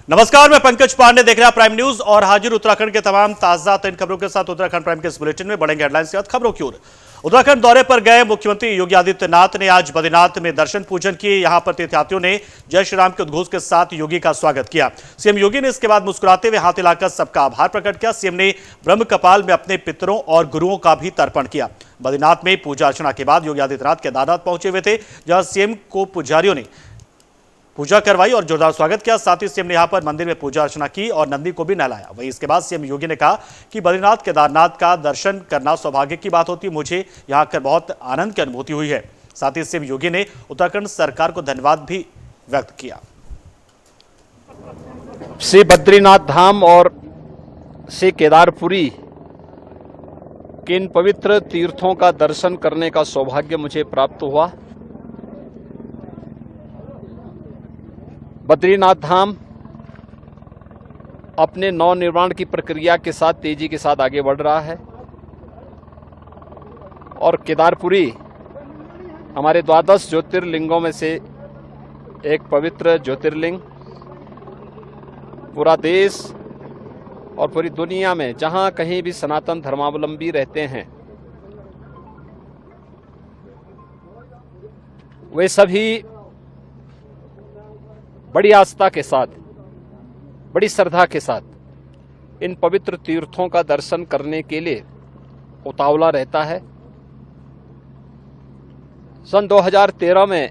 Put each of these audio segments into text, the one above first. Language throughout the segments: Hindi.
नमस्कार, मैं पंकज पांडे, देख रहे हैं प्राइम न्यूज और हाजिर उत्तराखंड के तमाम ताजा तरीन खबरों के साथ। उत्तराखंड प्राइम के इस बुलेटिन में बढ़ेंगे हेडलाइंस के साथ खबरों की ओर। उत्तराखंड दौरे पर गए मुख्यमंत्री योगी आदित्यनाथ ने आज बद्रीनाथ में दर्शन पूजन किए। यहां पर तीर्थयात्रियों ने जय श्री राम के उद्घोष के साथ योगी का स्वागत किया। सीएम योगी ने इसके बाद मुस्कुराते हुए हाथ हिलाकर सबका आभार प्रकट किया। सीएम ने ब्रह्म कपाल में अपने पितरों और गुरुओं का भी तर्पण किया। बद्रीनाथ में पूजा अर्चना के बाद योगी आदित्यनाथ केदारनाथ पहुंचे हुए थे, जहां सीएम को पुजारियों ने पूजा करवाई और जोरदार स्वागत किया। साथ ही सीएम ने यहां पर मंदिर में पूजा अर्चना की और नंदी को भी नहलाया। वहीं इसके बाद सीएम योगी ने कहा कि बद्रीनाथ केदारनाथ का दर्शन करना सौभाग्य की बात होती है, मुझे यहां आकर बहुत आनंद की अनुभूति हुई है। साथ ही सीएम योगी ने उत्तराखंड सरकार को धन्यवाद भी व्यक्त किया। श्री बद्रीनाथ धाम और श्री केदारपुरी के इन पवित्र तीर्थों का दर्शन करने का सौभाग्य मुझे प्राप्त हुआ। बद्रीनाथ धाम अपने नवनिर्माण की प्रक्रिया के साथ तेजी के साथ आगे बढ़ रहा है और केदारपुरी हमारे 12 ज्योतिर्लिंगों में से एक पवित्र ज्योतिर्लिंग। पूरा देश और पूरी दुनिया में जहां कहीं भी सनातन धर्मावलंबी रहते हैं, वे सभी बड़ी आस्था के साथ, बड़ी श्रद्धा के साथ इन पवित्र तीर्थों का दर्शन करने के लिए उतावला रहता है। सन 2013 में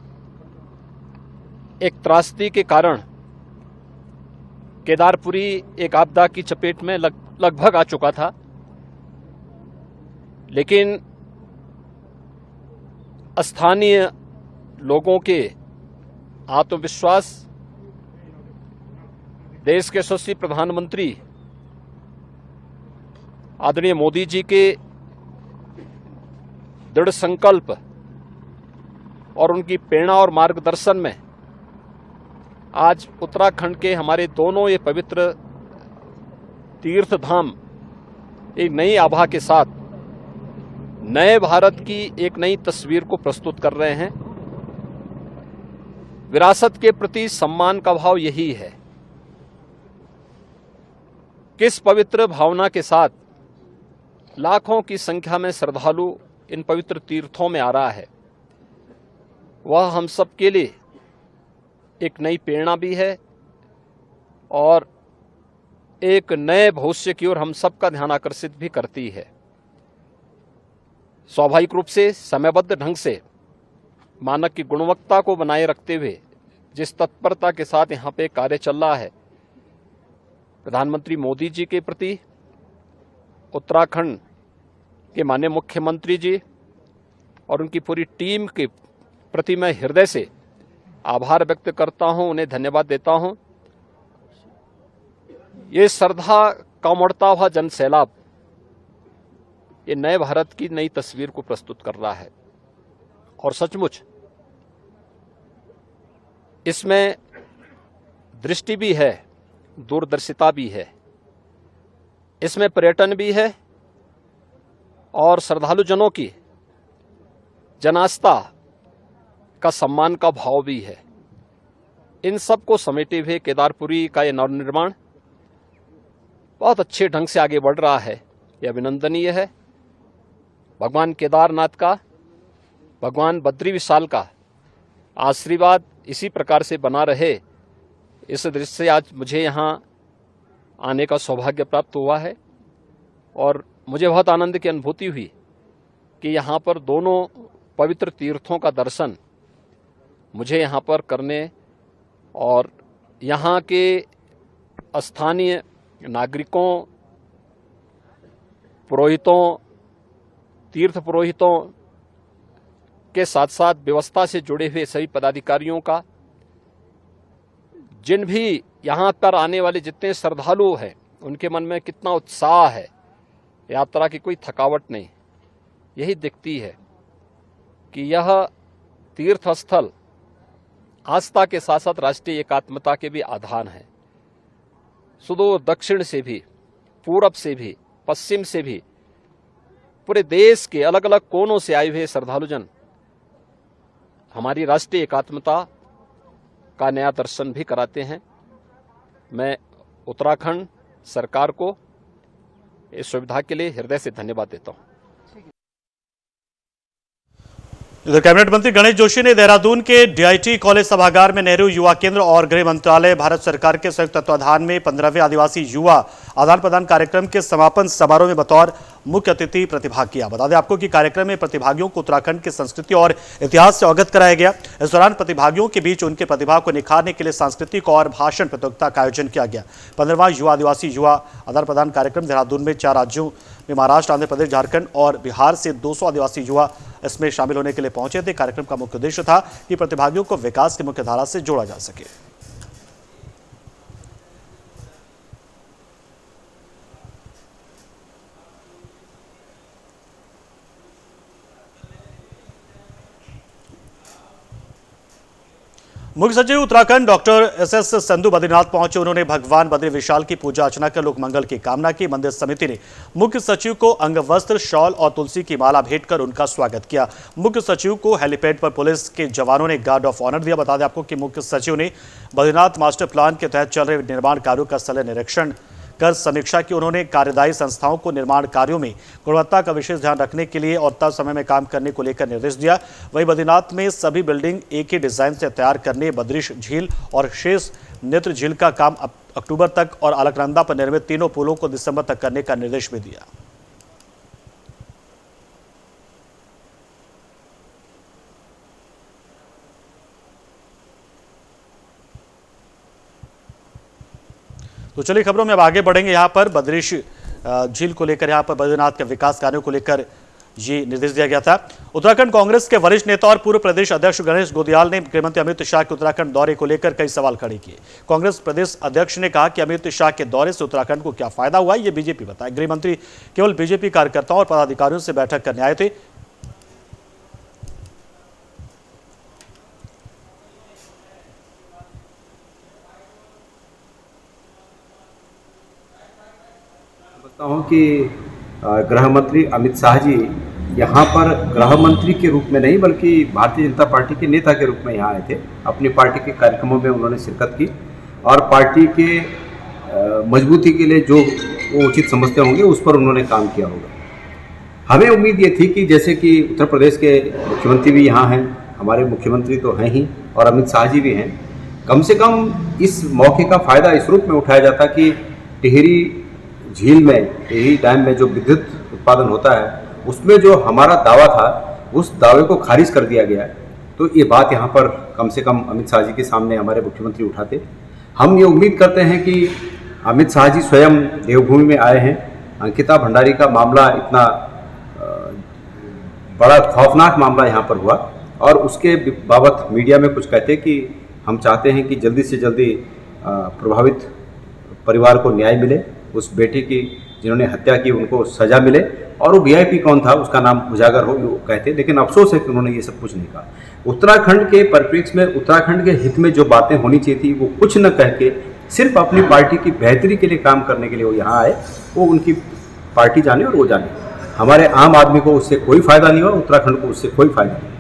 एक त्रासदी के कारण केदारपुरी एक आपदा की चपेट में लगभग आ चुका था, लेकिन स्थानीय लोगों के आत्मविश्वास, देश के यशस्वी प्रधानमंत्री आदरणीय मोदी जी के दृढ़ संकल्प और उनकी प्रेरणा और मार्गदर्शन में आज उत्तराखंड के हमारे दोनों ये पवित्र तीर्थ धाम एक नई आभा के साथ नए भारत की एक नई तस्वीर को प्रस्तुत कर रहे हैं। विरासत के प्रति सम्मान का भाव यही है। किस पवित्र भावना के साथ लाखों की संख्या में श्रद्धालु इन पवित्र तीर्थों में आ रहा है, वह हम सब के लिए एक नई प्रेरणा भी है और एक नए भविष्य की ओर हम सबका ध्यान आकर्षित भी करती है। स्वाभाविक रूप से समयबद्ध ढंग से मानक की गुणवत्ता को बनाए रखते हुए जिस तत्परता के साथ यहाँ पे कार्य चल रहा है, प्रधानमंत्री मोदी जी के प्रति उत्तराखंड के माननीय मुख्यमंत्री जी और उनकी पूरी टीम के प्रति मैं हृदय से आभार व्यक्त करता हूं, उन्हें धन्यवाद देता हूं। ये श्रद्धा का उमड़ता हुआ जन सैलाब ये नए भारत की नई तस्वीर को प्रस्तुत कर रहा है और सचमुच इसमें दृष्टि भी है, दूरदर्शिता भी है, इसमें पर्यटन भी है और श्रद्धालु जनों की जनास्था का सम्मान का भाव भी है। इन सब को समेटे हुए केदारपुरी का यह नवनिर्माण बहुत अच्छे ढंग से आगे बढ़ रहा है, यह अभिनंदनीय है। भगवान केदारनाथ का, भगवान बद्री विशाल का आशीर्वाद इसी प्रकार से बना रहे, इस दृष्टि से आज मुझे यहाँ आने का सौभाग्य प्राप्त हुआ है और मुझे बहुत आनंद की अनुभूति हुई कि यहाँ पर दोनों पवित्र तीर्थों का दर्शन मुझे यहाँ पर करने और यहाँ के स्थानीय नागरिकों, पुरोहितों, तीर्थ पुरोहितों के साथ साथ व्यवस्था से जुड़े हुए सभी पदाधिकारियों का, जिन भी यहाँ पर आने वाले जितने श्रद्धालु हैं उनके मन में कितना उत्साह है, यात्रा की कोई थकावट नहीं। यही दिखती है कि यह तीर्थ स्थल आस्था के साथ साथ राष्ट्रीय एकात्मता के भी आधार है। सुदूर दक्षिण से भी, पूरब से भी, पश्चिम से भी, पूरे देश के अलग अलग कोनों से आए हुए श्रद्धालुजन हमारी राष्ट्रीय एकात्मता का नया दर्शन भी कराते हैं। मैं उत्तराखंड सरकार को इस सुविधा के लिए हृदय से धन्यवाद देता हूं। इधर कैबिनेट मंत्री गणेश जोशी ने देहरादून के डीआईटी कॉलेज सभागार में नेहरू युवा केंद्र और गृह मंत्रालय भारत सरकार के संयुक्त तत्वाधान में 15वें आदिवासी युवा आदान प्रदान कार्यक्रम के समापन समारोह में बतौर मुख्य अतिथि प्रतिभाग किया। बता दें आपको कि कार्यक्रम में प्रतिभागियों को उत्तराखंड की संस्कृति और इतिहास से अवगत कराया गया। इस दौरान प्रतिभागियों के बीच उनके प्रतिभा को निखारने के लिए सांस्कृतिक और भाषण प्रतियोगिता का आयोजन किया गया। 15वां युवा आदिवासी युवा आदान प्रदान कार्यक्रम देहरादून में 4 राज्यों में महाराष्ट्र, आंध्र प्रदेश, झारखंड और बिहार से 200 आदिवासी युवा इसमें शामिल होने के लिए पहुंचे थे। कार्यक्रम का मुख्य उद्देश्य था कि प्रतिभागियों को विकास की मुख्य धारा से जोड़ा जा सके। मुख्य सचिव उत्तराखंड डॉक्टर एस संधू बद्रीनाथ पहुंचे। उन्होंने भगवान बद्री विशाल की पूजा अर्चना कर लोक मंगल की कामना की। मंदिर समिति ने मुख्य सचिव को अंगवस्त्र, शॉल और तुलसी की माला भेंट कर उनका स्वागत किया। मुख्य सचिव को हेलीपैड पर पुलिस के जवानों ने गार्ड ऑफ ऑनर दिया। बता दें आपको कि मुख्य सचिव ने बद्रीनाथ मास्टर प्लान के तहत चल रहे निर्माण कार्यों का स्थलीय निरीक्षण कर समीक्षा की। उन्होंने कार्यदायी संस्थाओं को निर्माण कार्यों में गुणवत्ता का विशेष ध्यान रखने के लिए और तय समय में काम करने को लेकर निर्देश दिया। वहीं बद्रीनाथ में सभी बिल्डिंग एक ही डिजाइन से तैयार करने, बद्रीश झील और शेष नेत्र झील का काम अक्टूबर तक और अलकनंदा पर निर्मित तीनों पुलों को दिसंबर तक करने का निर्देश भी दिया। तो चलिए खबरों में अब आगे बढ़ेंगे। यहाँ पर बद्रीश झील को लेकर, यहाँ पर बद्रीनाथ के विकास कार्यों को लेकर ये निर्देश दिया गया था। उत्तराखंड कांग्रेस के वरिष्ठ नेता और पूर्व प्रदेश अध्यक्ष गणेश गोदियाल ने गृहमंत्री अमित शाह के उत्तराखंड दौरे को लेकर कई सवाल खड़े किए। कांग्रेस प्रदेश अध्यक्ष ने कहा कि अमित शाह के दौरे से उत्तराखंड को क्या फायदा हुआ, ये बीजेपी बताए। गृहमंत्री केवल बीजेपी कार्यकर्ताओं और पदाधिकारियों से बैठक करने आए थे। हूँ कि गृह मंत्री अमित शाह जी यहाँ पर गृह मंत्री के रूप में नहीं बल्कि भारतीय जनता पार्टी के नेता के रूप में यहाँ आए थे। अपनी पार्टी के कार्यक्रमों में उन्होंने शिरकत की और पार्टी के मजबूती के लिए जो वो उचित समझते होंगे उस पर उन्होंने काम किया होगा। हमें उम्मीद ये थी कि जैसे कि उत्तर प्रदेश के मुख्यमंत्री भी यहाँ हैं, हमारे मुख्यमंत्री तो हैं ही और अमित शाह जी भी हैं, कम से कम इस मौके का फ़ायदा इस रूप में उठाया जाता कि टिहरी झील में, टिहरी डैम में जो विद्युत उत्पादन होता है उसमें जो हमारा दावा था उस दावे को खारिज कर दिया गया। तो ये बात यहाँ पर कम से कम अमित शाह जी के सामने हमारे मुख्यमंत्री उठाते। हम ये उम्मीद करते हैं कि अमित शाह जी स्वयं देवभूमि में आए हैं। अंकिता भंडारी का मामला इतना बड़ा खौफनाक मामला यहाँ पर हुआ और उसके बाबत मीडिया में कुछ कहते कि हम चाहते हैं कि जल्दी से जल्दी प्रभावित परिवार को न्याय मिले, उस बेटे की जिन्होंने हत्या की उनको सजा मिले और वो वीआईपी कौन था उसका नाम उजागर हो, वो कहते। लेकिन अफसोस है कि उन्होंने ये सब कुछ नहीं कहा। उत्तराखंड के परिप्रेक्ष्य में उत्तराखंड के हित में जो बातें होनी चाहिए थी वो कुछ न कह के सिर्फ अपनी पार्टी की बेहतरी के लिए काम करने के लिए वो यहाँ आए। वो उनकी पार्टी जाने और वो जाने, हमारे आम आदमी को उससे कोई फायदा नहीं हुआ, उत्तराखंड को उससे कोई फायदा नहीं।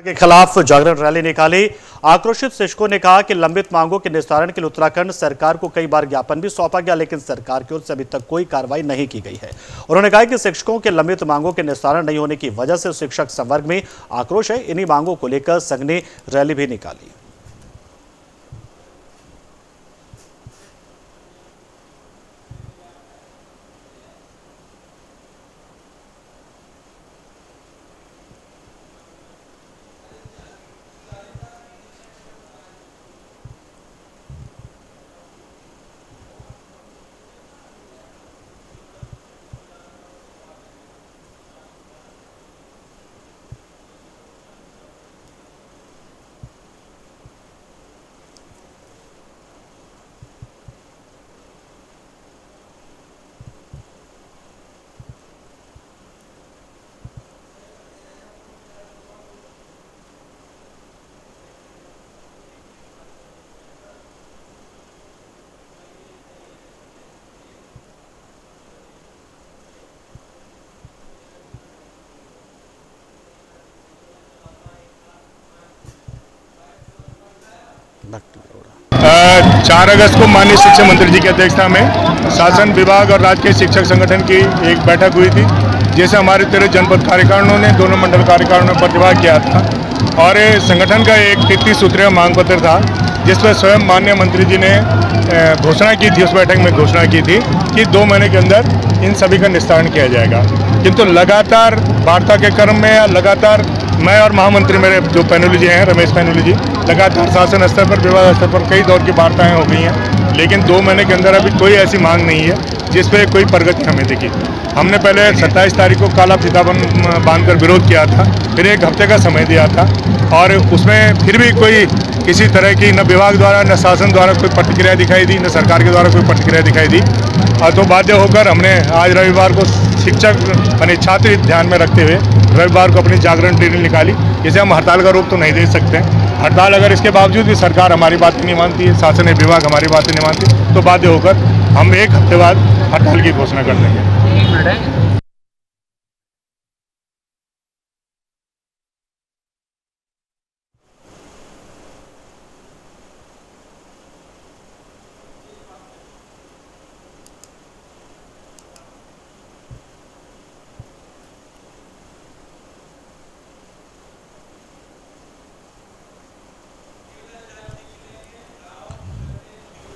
के खिलाफ जागरण रैली निकाली। आक्रोशित शिक्षकों ने कहा कि लंबित मांगों के निस्तारण के लिए उत्तराखंड सरकार को कई बार ज्ञापन भी सौंपा गया, लेकिन सरकार की ओर से अभी तक कोई कार्रवाई नहीं की गई है। उन्होंने कहा कि शिक्षकों के लंबित मांगों के निस्तारण नहीं होने की वजह से शिक्षक संवर्ग में आक्रोश है। इन्हीं मांगों को लेकर संघ ने रैली भी निकाली। 4 अगस्त को माननीय शिक्षा मंत्री जी की अध्यक्षता में शासन विभाग और राज्य के शिक्षक संगठन की एक बैठक हुई थी, जैसे हमारे 13 जनपद कार्यकारिणियों ने, दोनों मंडल कार्यकारिणियों ने प्रतिभाग किया था और संगठन का एक 33 सूत्रीय मांग पत्र था, जिस पर स्वयं माननीय मंत्री जी ने घोषणा की थी, उस बैठक में घोषणा की थी कि 2 महीने के अंदर इन सभी का निस्तारण किया जाएगा। किंतु लगातार वार्ता के क्रम में या लगातार मैं और महामंत्री मेरे जो पैनुली जी हैं, रमेश पैनुली जी, लगातार शासन स्तर पर, विभाग स्तर पर कई दौर की वार्ताएं हो गई हैं, लेकिन 2 महीने के अंदर अभी कोई ऐसी मांग नहीं है जिस पे कोई प्रगति हमें दिखी। हमने पहले 27 तारीख को काला फीता बांधकर विरोध किया था, फिर 1 हफ्ते का समय दिया था और उसमें फिर भी कोई किसी तरह की न विभाग द्वारा न शासन द्वारा कोई प्रतिक्रिया दिखाई दी, न सरकार के द्वारा कोई प्रतिक्रिया दिखाई दी। तो बाध्य होकर हमने आज रविवार को शिक्षक यानी छात्र ध्यान में रखते हुए रविवार को अपनी जागरण रैली निकाली। इसे हम हड़ताल का रूप तो नहीं दे सकते। हड़ताल अगर इसके बावजूद भी सरकार हमारी बात नहीं मानती है, शासन विभाग हमारी बात नहीं मानती, तो बाध्य होकर हम 1 हफ्ते बाद हड़ताल की घोषणा कर देंगे।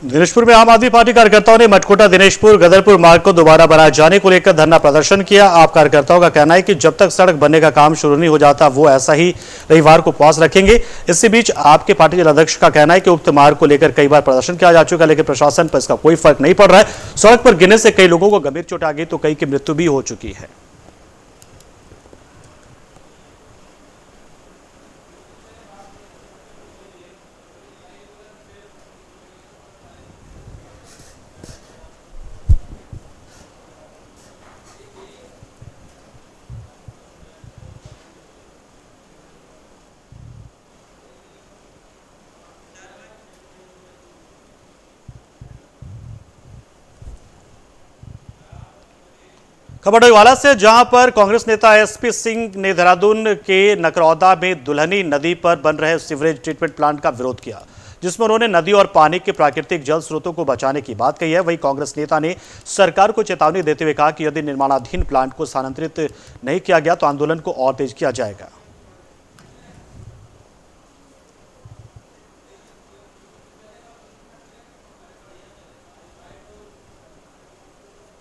दिनेशपुर में आम आदमी पार्टी कार्यकर्ताओं ने मटकोटा दिनेशपुर गदरपुर मार्ग को दोबारा बनाए जाने को लेकर धरना प्रदर्शन किया। आप कार्यकर्ताओं का कहना है कि जब तक सड़क बनने का काम शुरू नहीं हो जाता वो ऐसा ही रविवार को उपवास रखेंगे। इसके बीच आपके पार्टी जिला अध्यक्ष का कहना है कि उक्त मार्ग को लेकर कई बार प्रदर्शन किया जा चुका है, लेकिन प्रशासन पर इसका कोई फर्क नहीं पड़ रहा है। सड़क पर गिरने से कई लोगों को गंभीर चोट आ गई तो कई की मृत्यु भी हो चुकी है। खबर डोईवाला से, जहां पर कांग्रेस नेता एसपी सिंह ने देहरादून के नकरौदा में दुल्हनी नदी पर बन रहे सीवरेज ट्रीटमेंट प्लांट का विरोध किया, जिसमें उन्होंने नदी और पानी के प्राकृतिक जल स्रोतों को बचाने की बात कही है। वहीं कांग्रेस नेता ने सरकार को चेतावनी देते हुए कहा कि यदि निर्माणाधीन प्लांट को स्थानांतरित नहीं किया गया तो आंदोलन को और तेज किया जाएगा।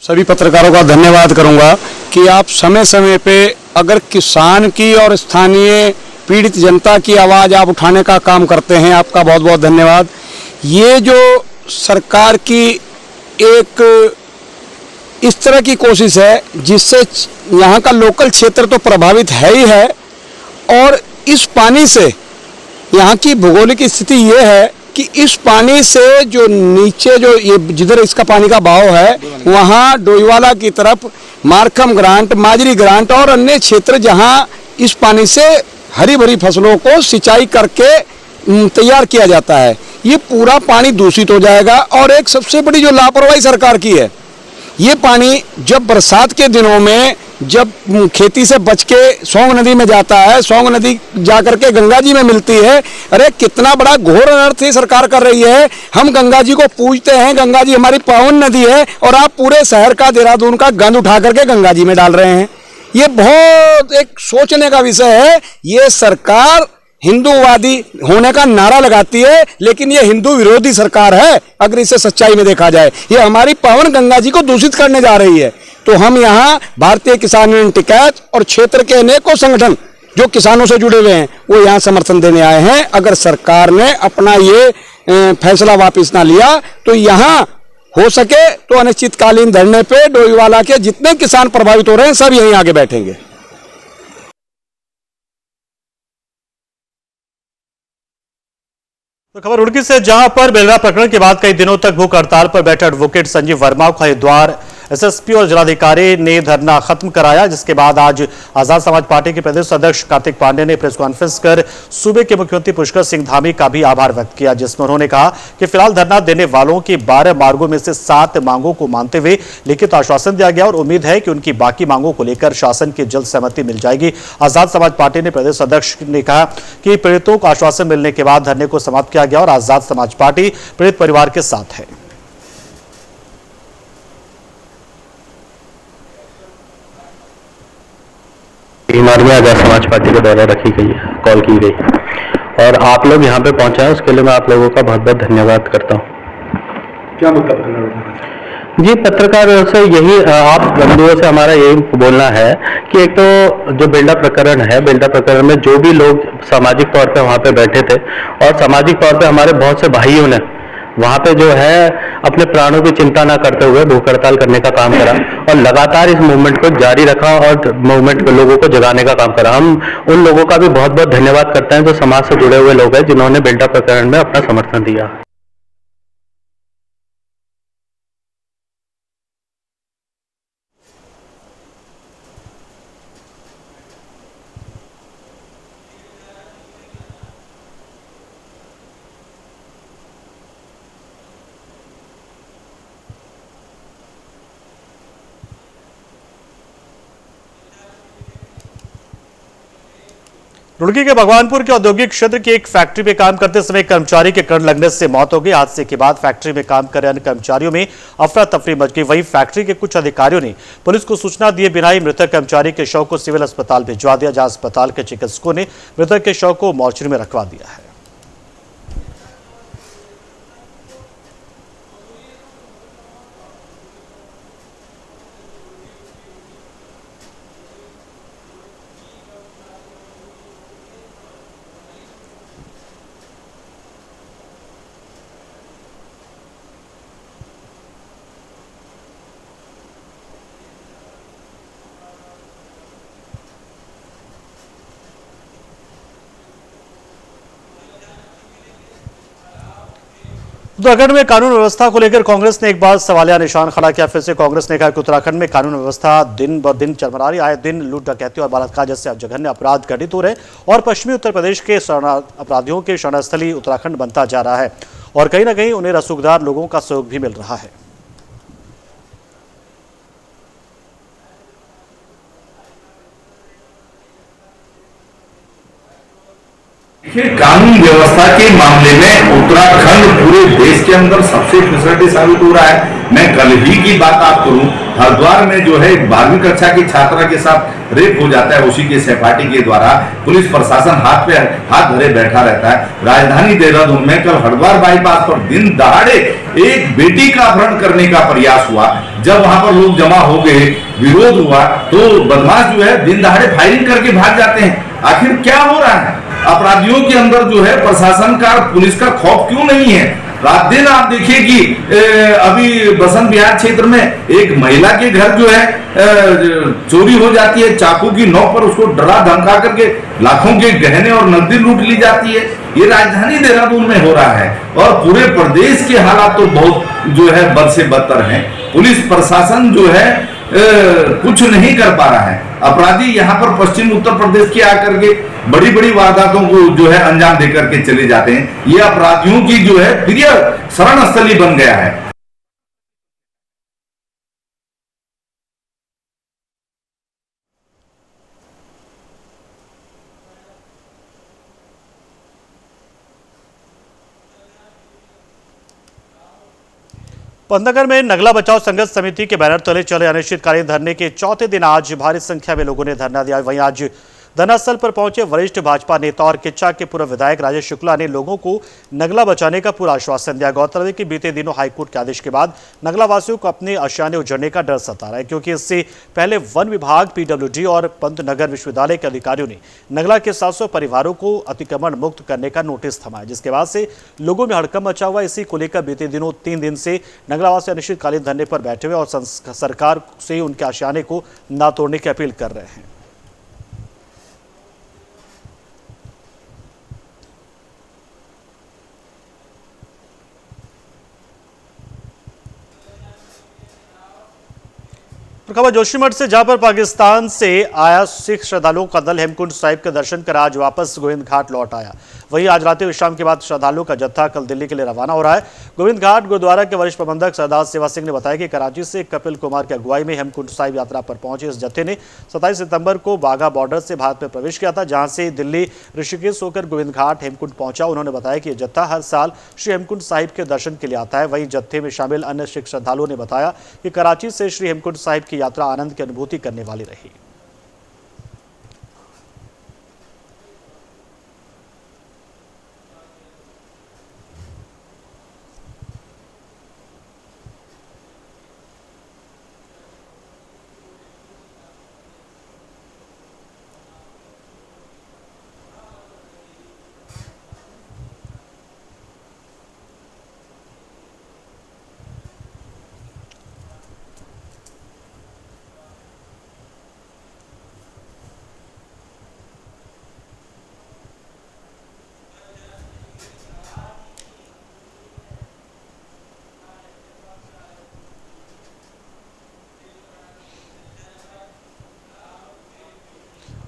सभी पत्रकारों का धन्यवाद करूंगा कि आप समय समय पे अगर किसान की और स्थानीय पीड़ित जनता की आवाज़ आप उठाने का काम करते हैं, आपका बहुत बहुत धन्यवाद। ये जो सरकार की एक इस तरह की कोशिश है जिससे यहाँ का लोकल क्षेत्र तो प्रभावित है ही है, और इस पानी से यहाँ की भौगोलिक स्थिति ये है कि इस पानी से जो नीचे जो ये जिधर इसका पानी का बहाव है वहाँ डोईवाला की तरफ मारखम ग्रांट, माजरी ग्रांट और अन्य क्षेत्र जहाँ इस पानी से हरी भरी फसलों को सिंचाई करके तैयार किया जाता है, ये पूरा पानी दूषित हो जाएगा। और एक सबसे बड़ी जो लापरवाही सरकार की है, ये पानी जब बरसात के दिनों में जब खेती से बच के सोंग नदी में जाता है, सोंग नदी जाकर के गंगा जी में मिलती है, अरे कितना बड़ा घोर अनर्थ ये सरकार कर रही है। हम गंगा जी को पूजते हैं, गंगा जी हमारी पावन नदी है, और आप पूरे शहर का, देहरादून का गंद उठा करके गंगा जी में डाल रहे हैं। ये बहुत एक सोचने का विषय है। ये सरकार हिंदूवादी होने का नारा लगाती है, लेकिन ये हिंदू विरोधी सरकार है अगर इसे सच्चाई में देखा जाए। ये हमारी पावन गंगा जी को दूषित करने जा रही है। तो हम यहाँ भारतीय किसान यूनियन टिकैत और क्षेत्र के अनेकों संगठन जो किसानों से जुड़े हुए हैं वो यहाँ समर्थन देने आए हैं। अगर सरकार ने अपना ये फैसला वापस ना लिया तो यहाँ हो सके तो अनिश्चितकालीन धरने पे डोईवाला के जितने किसान प्रभावित हो रहे हैं सब यहीं आगे बैठेंगे। तो खबर रुड़की से, जहां पर बेलरा प्रकरण के बाद कई दिनों तक भूख हड़ताल पर बैठे एडवोकेट संजीव वर्मा को हरिद्वार एसएसपी और जिलाधिकारी ने धरना खत्म कराया, जिसके बाद आज आजाद समाज पार्टी के प्रदेश अध्यक्ष कार्तिक पांडे ने प्रेस कॉन्फ्रेंस कर सूबे के मुख्यमंत्री पुष्कर सिंह धामी का भी आभार व्यक्त किया, जिसमें उन्होंने कहा कि फिलहाल धरना देने वालों की 12 मांगों में से 7 मांगों को मानते हुए लिखित आश्वासन दिया गया और उम्मीद है कि उनकी बाकी मांगों को लेकर शासन की जल्द सहमति मिल जाएगी। आजाद समाज पार्टी ने प्रदेश अध्यक्ष ने कहा कि पीड़ितों को आश्वासन मिलने के बाद धरने को समाप्त किया गया और आजाद समाज पार्टी पीड़ित परिवार के साथ है। बीमार में आजाद समाज पार्टी के द्वारा रखी गई है, कॉल की गई और आप लोग यहाँ पे पहुंचे हैं, उसके लिए मैं आप लोगों का बहुत बहुत धन्यवाद करता हूँ। क्या मुद्दा पत्रकार जी, पत्रकारों से यही आप बंधुओं से हमारा यही बोलना है कि एक तो जो बिल्डा प्रकरण है, बिल्डा प्रकरण में जो भी लोग सामाजिक तौर पे वहाँ पे बैठे थे और सामाजिक तौर पे हमारे बहुत से भाइयों ने वहाँ पे जो है अपने प्राणों की चिंता ना करते हुए भूख हड़ताल करने का काम करा और लगातार इस मूवमेंट को जारी रखा और मूवमेंट के लोगों को जगाने का काम करा। हम उन लोगों का भी बहुत बहुत धन्यवाद करते हैं जो समाज से जुड़े हुए लोग हैं, जिन्होंने बिल्डा प्रकरण में अपना समर्थन दिया। रुड़की के भगवानपुर के औद्योगिक क्षेत्र की एक फैक्ट्री में काम करते समय कर्मचारी के करंट लगने से मौत हो गई। हादसे के बाद फैक्ट्री में काम कर रहे अन्य कर्मचारियों में अफरा तफरी मच गई। वहीं फैक्ट्री के कुछ अधिकारियों ने पुलिस को सूचना दिए बिना ही मृतक कर्मचारी के शव को सिविल अस्पताल भिजवा दिया, जहां अस्पताल के चिकित्सकों ने मृतक के शव को मोर्चरी में रखवा दिया है। उत्तराखंड में कानून व्यवस्था को लेकर कांग्रेस ने एक बार सवालिया निशान खड़ा किया। फिर से कांग्रेस ने कहा कि उत्तराखंड में कानून व्यवस्था दिन ब दिन चरमरा रही। आए दिन लूट डकैती और बलात्कार जैसे जघन्य अपराध घटित हो रहे और पश्चिमी उत्तर प्रदेश के अपराधियों के शरणस्थली उत्तराखंड बनता जा रहा है और कहीं ना कहीं उन्हें रसूखदार लोगों का सहयोग भी मिल रहा है। कानून व्यवस्था के मामले में उत्तराखंड पूरे देश के अंदर सबसे फिसलटी साबित हो रहा है। मैं कल ही की बात आप करूं, हरिद्वार में जो है 12वीं कक्षा की छात्रा के साथ रेप हो जाता है, उसी के सहपाठी के द्वारा पुलिस प्रशासन हाथ पे हाथ धरे बैठा रहता है। राजधानी देहरादून में कल हरिद्वार बाईपास पर दिन दहाड़े एक बेटी का अपहरण करने का प्रयास हुआ। जब वहां पर लोग जमा हो गए, विरोध हुआ, तो बदमाश जो है दिन दहाड़े फायरिंग करके भाग जाते हैं। आखिर क्या हो रहा है? अपराधियों के अंदर जो है प्रशासन का, पुलिस का खौफ क्यों नहीं है? रात दिन आप देखिए कि अभी बसंत विहार क्षेत्र में एक महिला के घर जो है चोरी हो जाती है, चाकू की नोक पर उसको डरा धमका करके लाखों के गहने और नकदी लूट ली जाती है। ये राजधानी देहरादून में हो रहा है और पूरे प्रदेश के हालात तो बहुत जो है बद से बदतर हैं। पुलिस प्रशासन जो है कुछ नहीं कर पा रहा है। अपराधी यहाँ पर पश्चिम उत्तर प्रदेश के आकर के बड़ी बड़ी वारदातों को जो है अंजाम देकर के चले जाते हैं। ये अपराधियों की जो है प्रिय शरण स्थली बन गया है। पंतनगर में नगला बचाओ संघर्ष समिति के बैनर तले चले अनिश्चितकालीन धरने के चौथे दिन आज भारी संख्या में लोगों ने धरना दिया। वहीं आज धरनास्थल पर पहुंचे वरिष्ठ भाजपा नेता और किच्चा के पूर्व विधायक राजेश शुक्ला ने लोगों को नगला बचाने का पूरा आश्वासन दिया। गौरतलब है कि बीते दिनों हाईकोर्ट के आदेश के बाद नगला वासियों को अपने आशियाने उजड़ने का डर सता रहा है, क्योंकि इससे पहले वन विभाग, पीडब्ल्यूडी और पंतनगर विश्वविद्यालय के अधिकारियों ने नगला के 700 परिवारों को अतिक्रमण मुक्त करने का नोटिस थमाया, जिसके बाद से लोगों में हड़कंप मचा हुआ। इसी को लेकर बीते दिनों 3 दिन से नगलावासी अनिश्चितकालीन धरने पर बैठे हुए और सरकार से उनके आशियाने को न तोड़ने की अपील कर रहे हैं। तो खबर जोशीमठ से, जहां पर पाकिस्तान से आया सिख श्रद्धालुओं का दल हेमकुंड साहिब के दर्शन कर आज वापस गोविंद घाट लौट आया। वहीं आज रात्रि विश्राम के बाद श्रद्धालुओं का जत्था कल दिल्ली के लिए रवाना हो रहा है। गोविंद घाट गुरुद्वारा के वरिष्ठ प्रबंधक सरदार सेवा सिंह ने बताया कि कराची से कपिल कुमार की अगुवाई में हेमकुंड साहिब यात्रा पर पहुंचे इस जत्थे ने 27 सितंबर को वाघा बॉर्डर से भारत में प्रवेश किया था, जहां से दिल्ली ऋषिकेश होकर गोविंद घाट हेमकुंड पहुंचा। उन्होंने बताया कि यह जत्था हर साल श्री हेमकुंड साहिब के दर्शन के लिए आता है। वहीं जत्थे में शामिल अन्य सिख श्रद्धालुओं ने बताया कि कराची से श्री हेमकुंड साहिब की यात्रा आनंद की अनुभूति करने वाली रही।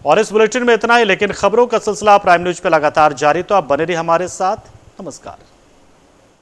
और इस बुलेटिन में इतना ही, लेकिन खबरों का सिलसिला प्राइम न्यूज पे लगातार जारी, तो आप बने रहिए हमारे साथ। नमस्कार।